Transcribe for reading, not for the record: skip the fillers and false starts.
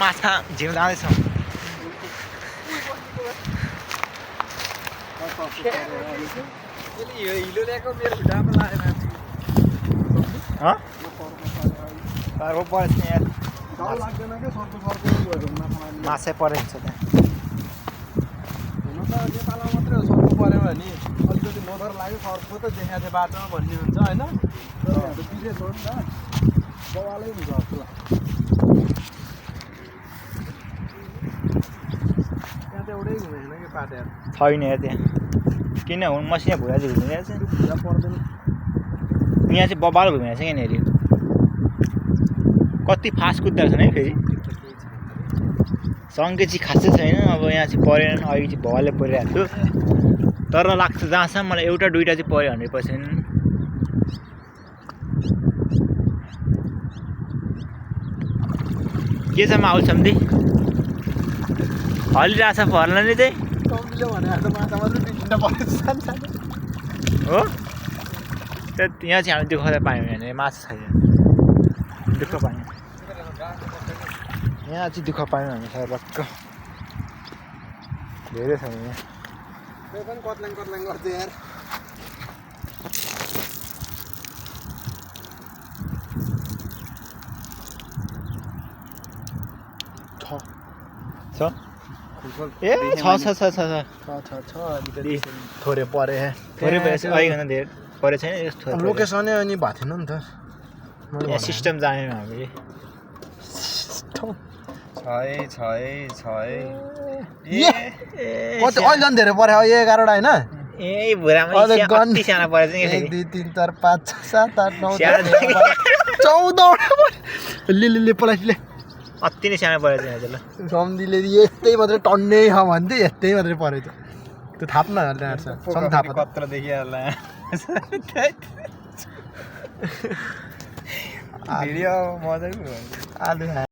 माछा झिउ जाँदैछ हिलो ल्याएको मेरो खुट्टामा लागेन सर्को परेछ यहाँ डर लाग्दैन क्या सर्को माछै परेको हुन्छ त्यहाँ हुन त नेपालमा मात्रै हो सर्को पऱ्यो भने अलिकति लोदर लाग्यो सर्को त देखाएको थियो बाटोमा भन्ने हुन्छ होइन विदेश हो नि त बवालै हुन्छ जस्तो लाग्छ त्यहाँ त एउटै घुमेन कि पाटेर छैन त्यहाँ किन हुन् मसिना भुरा चाहिँ घुमिरहेको छ भुरा पर्दैन यहाँ चाहिँ बबाल घुमिरहेको छ यहाँनिर कति फास्ट कुद्दा छन् है फेरि सङ्के चाहिँ खासै छैन अब यहाँ चाहिँ परेन अहिले चाहिँ भवाले परिरहेको थियो तर लाग्छ जहाँसम्म मलाई एउटा दुइटा चाहिँ पऱ्यो 100% के छ माहौल सम्धि हलिरहेछ फर्नाले चाहिँ सम्झिलो भने आज माछा मात्रै बिग्रिन परेछ सानो हो यहाँ चाहिँ हामी दुःख त पायौँ यहाँनिर माछा छैन दुःख पायौँ यहाँ चाहिँ दुःख पायौँ हामी सर्वक्क धेरै छ यहाँ त्यो पनि कत्ल्याङ गर्छ यार छ ए छ अलिकति थोरै परे थोरै भएछ अलिकति धेरै परे छैन यस्तो लोकेसनै अनि भएको थिएन नि त यहाँ सिस्टम जानेन हामीले कति अहिले झन् धेरै पऱ्यो 11वटा होइन ए भुरामा कति सानो परेछ नि 1 2 3 4 5 6 7 8 9 14 ले पलाइले अति नै सानो परेछ यहाँ ल सम्झिले यस्तै मात्रै टन्नै छ भन्थे यस्तै मात्रै परेछ त्यो थाप्न सम थाप कत्र देखिहाल्ला भिडियो मजाको